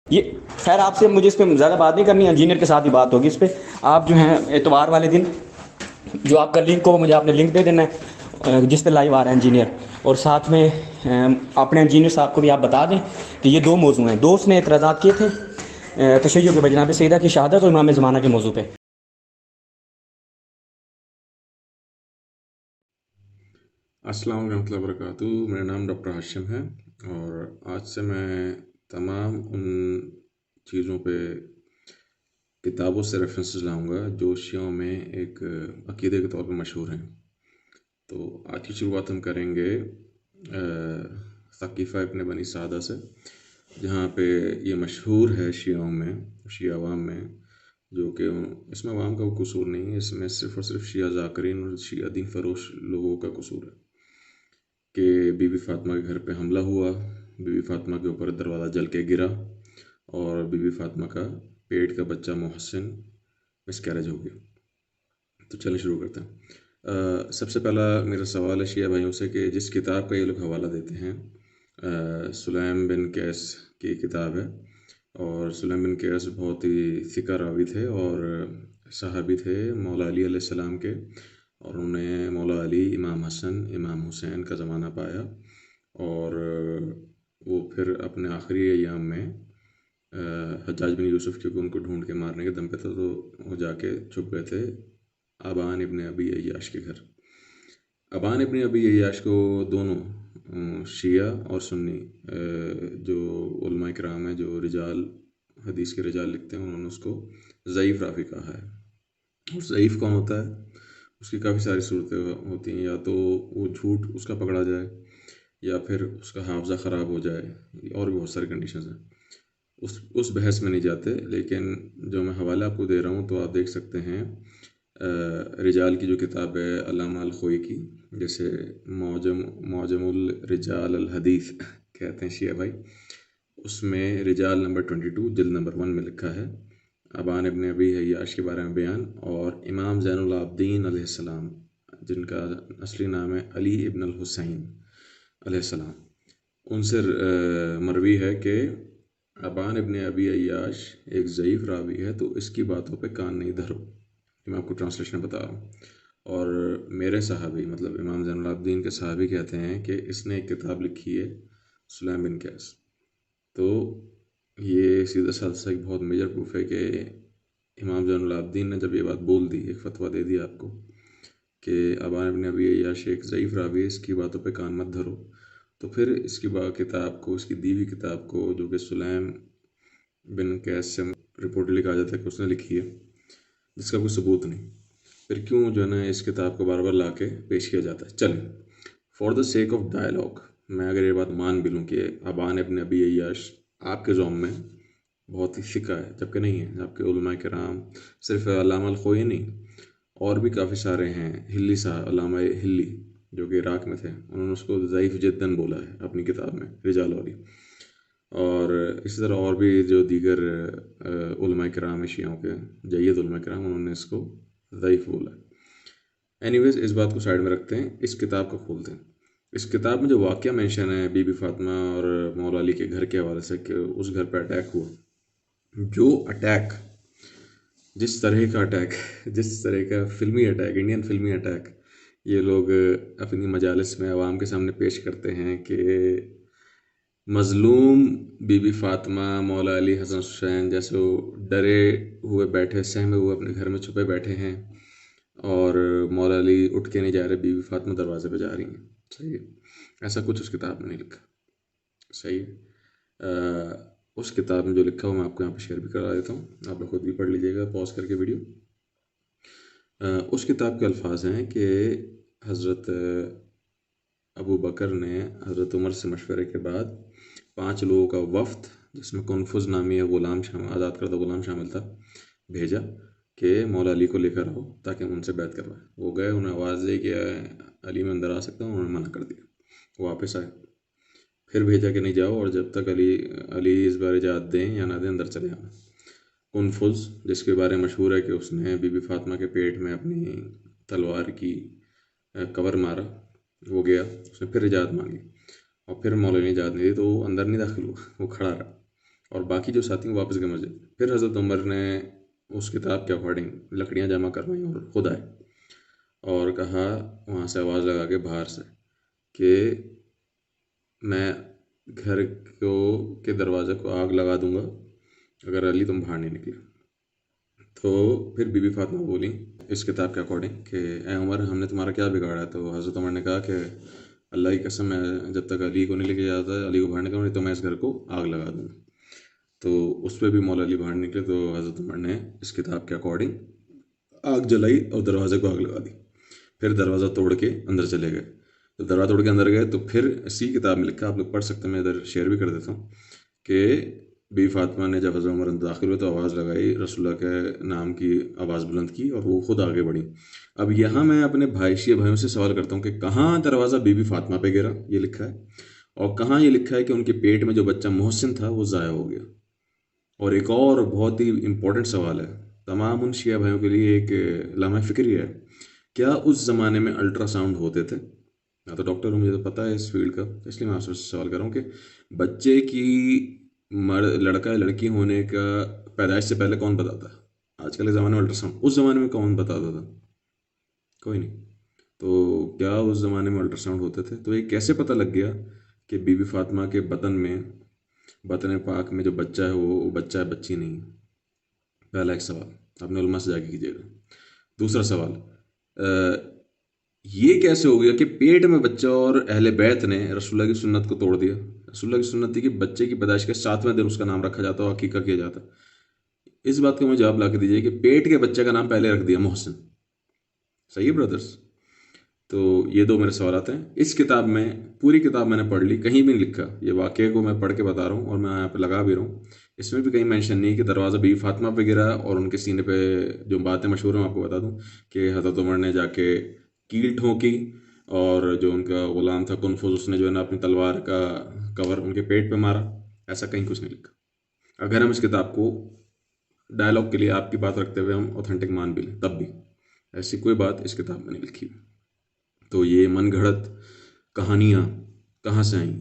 یہ خیر آپ سے مجھے اس پہ زیادہ بات نہیں کرنی ہے، انجینئر کے ساتھ ہی بات ہوگی اس پہ. آپ جو ہیں اتوار والے دن جو آپ کا لنک ہو مجھے آپ نے لنک دے دینا ہے جس پہ لائیو آ رہا ہے انجینئر، اور ساتھ میں اپنے انجینئر صاحب کو بھی آپ بتا دیں کہ یہ 2 موضوع ہیں. دوست نے اعتراضات کیے تھے تشیع کے جناب سیدہ کی شہادت اور امام زمانہ کے موضوع پہ. السلام علیکم ورحمۃ اللہ وبرکاتہ. میرا نام ڈاکٹر ہاشم ہے اور آج سے میں تمام ان چیزوں پہ کتابوں سے ریفرنسز لاؤں گا جو شیعوں میں ایک عقیدے کے طور پہ مشہور ہیں. تو آج کی شروعات ہم کریں گے ثقیفہ ابن بنی سعدہ سے، جہاں پہ یہ مشہور ہے شیعوں میں، شیعہ عوام میں، جو کہ اس میں عوام کا وہ قصور نہیں ہے، اس میں صرف اور صرف شیعہ ذاکرین اور شیعہ دین فروش لوگوں کا قصور ہے کہ بی بی فاطمہ کے گھر پہ حملہ ہوا، بی بی فاطمہ کے اوپر دروازہ جل کے گرا اور بی بی فاطمہ کا پیٹ کا بچہ محسن مس کیریج ہو گیا. تو چلیں شروع کرتے ہیں. سب سے پہلا میرا سوال ہے شیعہ بھائیوں سے کہ جس کتاب کا یہ لوگ حوالہ دیتے ہیں سلیم بن قیس کی کتاب ہے، اور سلیم بن قیس بہت ہی ثقہ راوی تھے اور صحابی تھے مولا علی علیہ السلام کے، اور انہوں نے مولا علی، امام حسن، امام حسین کا زمانہ پایا، اور وہ پھر اپنے آخری ایام میں حجاج بن یوسف کیونکہ ان کو ڈھونڈ کے مارنے کے دم پہ تھا تو وہ جا کے چھپ گئے تھے ابان ابن ابی عیاش کے گھر. ابان ابن ابی عیاش کو دونوں شیعہ اور سنی جو علماء کرام ہیں، جو رجال حدیث کے رجال لکھتے ہیں، انہوں نے اس کو ضعیف راوی کہا ہے. اور ضعیف کون ہوتا ہے؟ اس کی کافی ساری صورتیں ہوتی ہیں، یا تو وہ جھوٹ اس کا پکڑا جائے، یا پھر اس کا حافظہ خراب ہو جائے، اور بھی بہت ساری کنڈیشنز ہیں. اس بحث میں نہیں جاتے، لیکن جو میں حوالہ آپ کو دے رہا ہوں تو آپ دیکھ سکتے ہیں رجال کی جو کتاب ہے علامہ الخوئی کی، جیسے معجم الرجال الحدیث کہتے ہیں شیعہ بھائی، اس میں رجال نمبر 22 جلد نمبر 1 میں لکھا ہے ابان ابن ابی عیاش کے بارے میں بیان. اور امام زین العابدین علیہ السلام، جن کا اصلی نام ہے علی ابن الحسین علیہ السلام، ان سے مروی ہے کہ ابان ابن ابی عیاش ایک ضعیف راوی ہے، تو اس کی باتوں پہ کان نہیں دھرو. میں آپ کو ٹرانسلیشن بتا رہا ہوں. اور میرے صحابی مطلب امام زین العابدین کے صحابی کہتے ہیں کہ اس نے ایک کتاب لکھی ہے سلیم بن قیس. تو یہ سیدھا سادہ ایک بہت میجر پروف ہے کہ امام زین العابدین نے جب یہ بات بول دی، ایک فتویٰ دے دیا آپ کو کہ ابان ابن ابی عیاش ایک ضعیف راوی ہے، اس کی باتوں پہ کان مت دھرو، تو پھر اس کی کتاب کو، اس کی دی ہوئی کتاب کو، جو کہ سلیم بن قیس سے رپورٹلی کہا جاتا ہے کہ اس نے لکھی ہے، جس کا کوئی ثبوت نہیں، پھر کیوں جو ہے نا اس کتاب کو بار بار لا کے پیش کیا جاتا ہے. چلیں for the sake of dialogue میں اگر یہ بات مان بھی لوں کہ ابان ابن ابی عیاش آپ کے ذوم میں بہت ہی ثقہ ہے، جبکہ نہیں ہے. آپ کے علماء کرام صرف علامہ الخوئی نہیں، اور بھی کافی سارے ہیں. ہلی صاحب، علامہ ہلی جو کہ عراق میں تھے، انہوں نے اس کو ضعیف جداً بولا ہے اپنی کتاب میں رجال والی. اور اسی طرح اور بھی جو دیگر علماء کرام ہیں شیعوں کے جید علماء کرام، انہوں نے اس کو ضعیف بولا. اینی ویز اس بات کو سائڈ میں رکھتے ہیں، اس کتاب کو کھولتے ہیں. اس کتاب میں جو واقعہ مینشن ہے بی بی فاطمہ اور مولا علی کے گھر کے حوالے سے کہ اس گھر پہ اٹیک ہوا، جو اٹیک، جس طرح کا اٹیک، جس طرح کا فلمی اٹیک، انڈین فلمی اٹیک یہ لوگ اپنی مجالس میں عوام کے سامنے پیش کرتے ہیں کہ مظلوم بی بی فاطمہ، مولا علی، حسن حسین جیسے وہ ڈرے ہوئے بیٹھے، سہمے ہوئے اپنے گھر میں چھپے بیٹھے ہیں، اور مولا علی اٹھ کے نہیں جا رہے، بی بی فاطمہ دروازے پہ جا رہی ہیں. صحیح ہے، ایسا کچھ اس کتاب میں نہیں لکھا. صحیح ہے. اس کتاب میں جو لکھا ہوا میں آپ کو یہاں پہ شیئر بھی کرا دیتا ہوں، آپ لوگ خود بھی پڑھ لیجیے گا پاز کر کے ویڈیو. اس کتاب کے الفاظ ہیں کہ حضرت ابو بکر نے حضرت عمر سے مشورے کے بعد 5 لوگوں کا وفد، جس میں کنفذ نامی غلام شامل، آزاد کردہ غلام شامل تھا، بھیجا کہ مولا علی کو لے کر آؤ تاکہ ہم ان سے بیعت کروائیں. وہ گئے، انہیں آواز دی کہ علی میں اندر آ سکتا ہوں، انہوں نے منع کر دیا. وہ واپس آئے، پھر بھیجا کہ نہیں جاؤ، اور جب تک علی اس بار اجازت دیں یا نہ دیں اندر چلے آنا. کنفذ، جس کے بارے میں مشہور ہے کہ اس نے بی بی فاطمہ کے پیٹ میں اپنی تلوار کی کور مارا، وہ گیا، اس نے پھر اجازت مانگی، اور پھر مولا نے اجازت نہیں دی تو وہ اندر نہیں داخل ہوا، وہ کھڑا رہا. اور باقی جو ساتھی واپس گئے مسجد. پھر حضرت عمر نے اس کتاب کے اکارڈنگ لکڑیاں جمع کروائیں اور خود آئے اور کہا وہاں سے آواز لگا کے باہر سے کہ میں گھر کے دروازے کو آگ لگا دوں گا اگر علی تم باہر نہیں نکلے. تو پھر بی بی فاطمہ بولی اس کتاب کے اکارڈنگ کہ اے عمر ہم نے تمہارا کیا بگاڑا ہے. تو حضرت عمر نے کہا کہ اللہ کی قسم میں جب تک علی کو نہیں لے کے جاتا علی کو باہر نکلوں تو میں اس گھر کو آگ لگا دوں. تو اس پہ بھی مولا علی باہر نکلے تو حضرت عمر نے اس کتاب کے اکارڈنگ آگ جلائی اور دروازے کو آگ لگا دی. پھر دروازہ توڑ کے اندر چلے گئے. تو دروازہ توڑ کے اندر گئے تو پھر اسی کتاب میں لکھا آپ لوگ پڑھ سکتے ہیں, میں ادھر شیئر بھی کر دیتا ہوں کہ بی فاطمہ نے جب حضرت عمر اندر داخل ہوئے تو آواز لگائی, رسول اللہ کے نام کی آواز بلند کی اور وہ خود آگے بڑھی. اب یہاں میں اپنے شیعہ بھائیوں سے سوال کرتا ہوں کہ کہاں دروازہ بی بی فاطمہ پہ گرا یہ لکھا ہے, اور کہاں یہ لکھا ہے کہ ان کے پیٹ میں جو بچہ محسن تھا وہ ضائع ہو گیا. اور ایک اور بہت ہی امپورٹنٹ سوال ہے تمام ان شیعہ بھائیوں کے لیے, ایک لمحہ فکر یہ ہے کیا اس زمانے میں الٹرا ساؤنڈ ہوتے تھے؟ میں تو ڈاکٹر ہوں, مجھے تو پتہ ہے اس فیلڈ کا, اس لیے میں آپ سے سوال کر رہا ہوں کہ بچے کی لڑکا یا لڑکی ہونے کا پیدائش سے پہلے کون بتاتا ہے؟ آج کل کے زمانے میں الٹرا ساؤنڈ, اس زمانے میں کون بتاتا تھا؟ کوئی نہیں. تو کیا اس زمانے میں الٹرا ساؤنڈ ہوتے تھے؟ تو یہ کیسے پتہ لگ گیا کہ بی بی فاطمہ کے بطن پاک میں جو بچہ ہے وہ بچہ ہے بچی نہیں؟ پہلا ایک سوال اپنے علماء سے جا کے کیجیے گا. دوسرا سوال, یہ کیسے ہو گیا کہ پیٹ میں بچہ اور اہل بیت نے رسول اللہ کی سنت کو توڑ دیا؟ رسول اللہ کی سنت تھی کہ بچے کی پیدائش کے 7ویں دن اس کا نام رکھا جاتا اور عقیقہ کیا جاتا. اس بات کا مجھے جواب لا کے دیجیے کہ پیٹ کے بچے کا نام پہلے رکھ دیا محسن. صحیح ہے برادرس؟ تو یہ دو میرے سوالات ہیں. اس کتاب میں پوری کتاب میں نے پڑھ لی, کہیں بھی نہیں لکھا, یہ واقعے کو میں پڑھ کے بتا رہا ہوں اور میں یہاں پہ لگا بھی رہا ہوں, اس میں بھی کہیں مینشن نہیں کہ دروازہ بی فاطمہ پہ گرا اور ان کے سینے پہ جو باتیں مشہور ہیں آپ کو بتا دوں کہ حضرت عمر نے جا کے کیل ٹھونکی اور جو ان کا غلام تھا کنفوز اس نے جو ہے نا اپنی تلوار کا کور ان کے پیٹ پہ مارا. ایسا کہیں کچھ نہیں لکھا. اگر ہم اس کتاب کو ڈائلاگ کے لیے آپ کی بات رکھتے ہوئے ہم اوتھینٹک مان بھی لیں تب بھی ایسی کوئی بات اس کتاب میں نہیں لکھی. تو یہ من گھڑت کہانیاں کہاں سے آئیں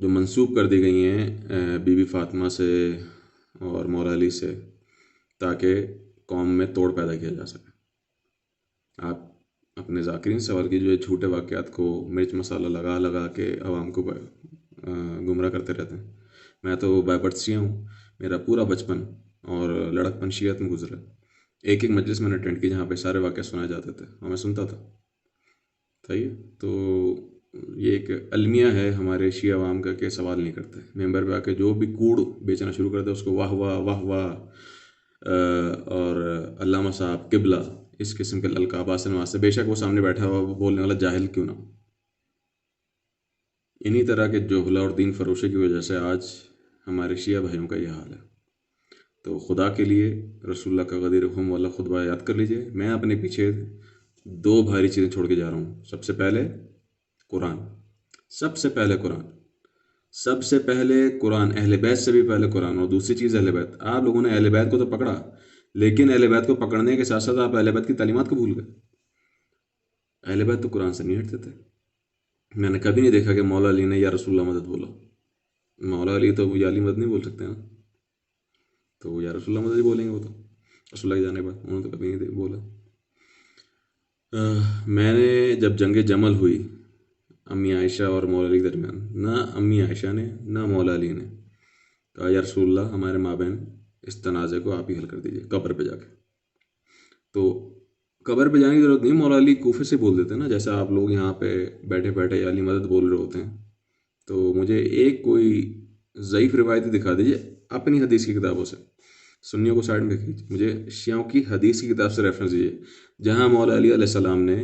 جو منسوب کر دی گئی ہیں بی بی فاطمہ سے اور مولا علی سے تاکہ قوم میں توڑ پیدا کیا جا سکے. آپ اپنے ذاکرین سوال کی جو جھوٹے واقعات کو مرچ مسالہ لگا لگا کے عوام کو گمراہ کرتے رہتے ہیں. میں تو بائی برتھ شیعہ ہوں, میرا پورا بچپن اور لڑکپن شیعت میں گزرا. ایک مجلس میں نے اٹینڈ کی جہاں پہ سارے واقعہ سنائے جاتے تھے اور میں سنتا تھا. صحیح ہے. تو یہ ایک المیہ ہے ہمارے شیعہ عوام کا کہ سوال نہیں کرتے, ممبر پہ آ کے جو بھی کوڑ بیچنا شروع کرتے اس کو واہ واہ واہ واہ اور علامہ صاحب قبلہ اس قسم کے القاب حاصل وہاں سے, بے شک وہ سامنے بیٹھا ہوا وہ بولنے والا جاہل کیوں نہ. انہی طرح کے جوہلا اور دین فروشی کی وجہ سے آج ہمارے شیعہ بھائیوں کا یہ حال ہے. تو خدا کے لیے رسول اللہ کا غدیر رحم والا خطبہ یاد کر لیجئے. میں اپنے پیچھے 2 بھاری چیزیں چھوڑ کے جا رہا ہوں. سب سے پہلے قرآن, سب سے پہلے قرآن, سب سے پہلے قرآن, اہل بیت سے بھی پہلے قرآن. اور دوسری چیز اہل بیت. آپ لوگوں نے اہل بیت کو تو پکڑا لیکن اہل بیت کو پکڑنے کے ساتھ ساتھ آپ اہل بیت کی تعلیمات کو بھول گئے. اہل بیت تو قرآن سے نہیں ہٹتے تھے. میں نے کبھی نہیں دیکھا کہ مولا علی نے یا رسول اللہ مدد بولا. مولا علی تو یا علی مدد نہیں بول سکتے نا, تو یا رسول اللہ مدد ہی بولیں گے. وہ تو رسول اللہ کے جانے پر انہوں نے تو کبھی نہیں بولا. میں نے جب جنگ جمل ہوئی امی عائشہ اور مولا علی کے درمیان, نہ امی عائشہ نے نہ مولا علی نے کہا یا رسول اللہ ہمارے مابین اس تنازع کو آپ ہی حل کر دیجیے قبر پہ جا کے. تو قبر پہ جانے کی ضرورت نہیں, مولا علی کوفے سے بول دیتے ہیں نا, جیسا آپ لوگ یہاں پہ بیٹھے بیٹھے یا علی مدد بول رہے ہوتے ہیں. تو مجھے ایک کوئی ضعیف روایتی دکھا دیجیے اپنی حدیث کی کتابوں سے. سنیوں کو سائڈ میں رکھیے, مجھے شیعوں کی حدیث کی کتاب سے ریفرنس دیجیے جہاں مولا علی علیہ السلام نے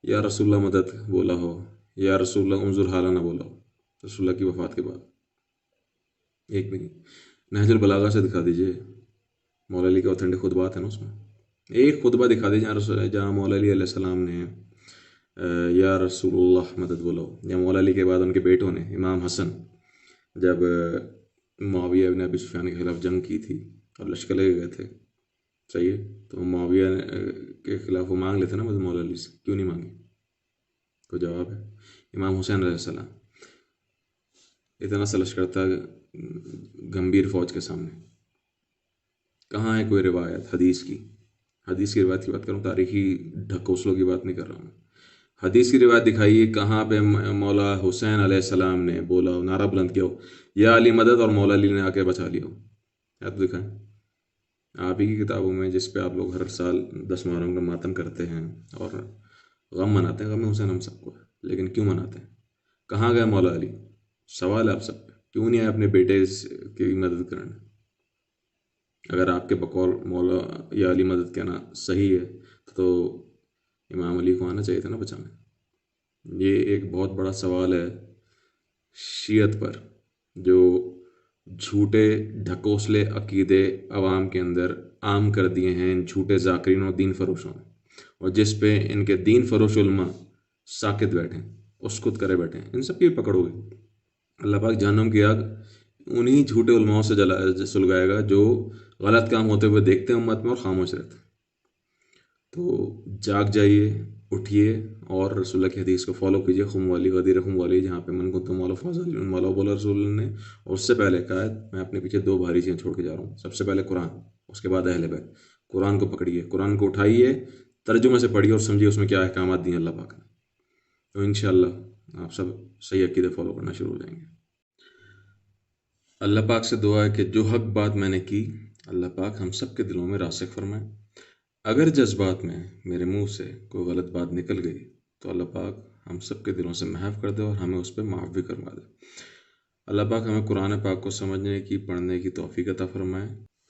یا رسول اللہ مدد بولا ہو یا رسول اللہ انظر حالانہ بولا ہو رسول اللہ کی وفات کے بعد. ایک بھی نہیں. نہج البلاغہ سے دکھا دیجیے, مولا علی کے اوتھینٹک خطبات ہیں نا, اس میں ایک خطبہ دکھا دیجیے جہاں مولا علی علیہ السلام نے یا رسول اللہ مدد بولا ہو. یا مولا علی کے بعد ان کے بیٹوں نے امام حسن جب معاویہ بن ابی سفیان کے خلاف جنگ کی تھی اور لشکر لے گئے تھے, صحیح ہے, تو معاویہ کے خلاف وہ مانگ لیتے نا مدد مولا علی سے, کیوں نہیں مانگی؟ کوئی جواب ہے؟ امام حسین علیہ السلام اتنا سا لشکر تھا گمبھیر فوج کے سامنے. کہاں ہے کوئی روایت حدیث کی روایت کی بات کروں، تاریخی ڈھکوسلوں کی بات نہیں کر رہا ہوں. حدیث کی روایت دکھائیے کہاں پہ مولا حسین علیہ السلام نے بولا، نعرہ بلند کیا ہو یا علی مدد، اور مولا علی نے آ کے بچا لیا ہو. یا تو دکھائیں آپ ہی کی کتابوں میں، جس پہ آپ لوگ ہر سال 10 محرم کا ماتم کرتے ہیں اور غم مناتے ہیں. غم حسین ہم سب کو ہے، لیکن کیوں مناتے ہیں؟ کہاں گئے مولا علی؟ سوال ہے آپ سب پہ، کیوں نہیں آئے اپنے بیٹے کی مدد کرنے؟ اگر آپ کے بقول مولا یا علی مدد کہنا صحیح ہے تو امام علی کو آنا چاہیے تھا نا بچانے. یہ ایک بہت بڑا سوال ہے شیعت پر، جو جھوٹے ڈھکوسلے عقیدے عوام کے اندر عام کر دیے ہیں ان جھوٹے ذاکرین اور دین فروشوں نے، اور جس پہ ان کے دین فروش علماء ساکت بیٹھے ہیں، اسکت کرے بیٹھے ہیں. ان سب کی پکڑ ہوگی. اللہ پاک جہنم کی آگ انہی جھوٹے علماؤں سے سلگائے گا جو غلط کام ہوتے ہوئے دیکھتے ہیں امت میں اور خاموش رہتے ہیں. تو جاگ جائیے، اٹھیے اور رسول اللہ کی حدیث کو فالو کیجیے. خم والی غدیر خم والی، جہاں پہ من کنتم مولا فاضل مولا بولا رسول اللہ نے. اور اس سے پہلے کہا ہے، میں اپنے پیچھے 2 بھاری چیزیں چھوڑ کے جا رہا ہوں. سب سے پہلے قرآن، اس کے بعد اہل بیت. قرآن کو پکڑیے، قرآن کو اٹھائیے، ترجمے سے پڑھیے اور سمجھیے اس میں کیا احکامات دیے اللہ پاک نے. تو انشاءاللہ آپ سب صحیح عقیدے فالو کرنا شروع ہو جائیں گے. اللہ پاک سے دعا ہے کہ جو حق بات میں نے کی، اللہ پاک ہم سب کے دلوں میں راسخ فرمائے. اگر جذبات میں میرے منہ سے کوئی غلط بات نکل گئی تو اللہ پاک ہم سب کے دلوں سے محو کر دے اور ہمیں اس پہ معاف بھی کروا دے. اللہ پاک ہمیں قرآن پاک کو سمجھنے کی، پڑھنے کی توفیق عطا فرمائے.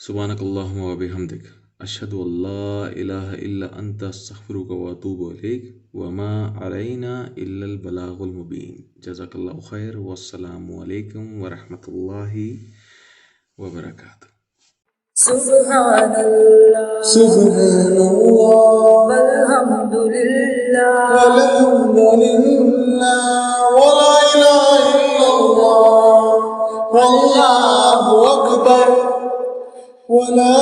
سبحانک اللہم و بحمدک، اشہد ان لا الہ الا انت، استغفرک و اتوب الیک، وما علینا الا البلاغ المبین. جزاک اللہ خیر، والسلام علیکم ورحمۃ اللہ وبرکاتہ. سبحان اللہ سبحان اللہ والحمد للہ والحمد للہ ولا الہ الا اللہ واللہ اکبر ولا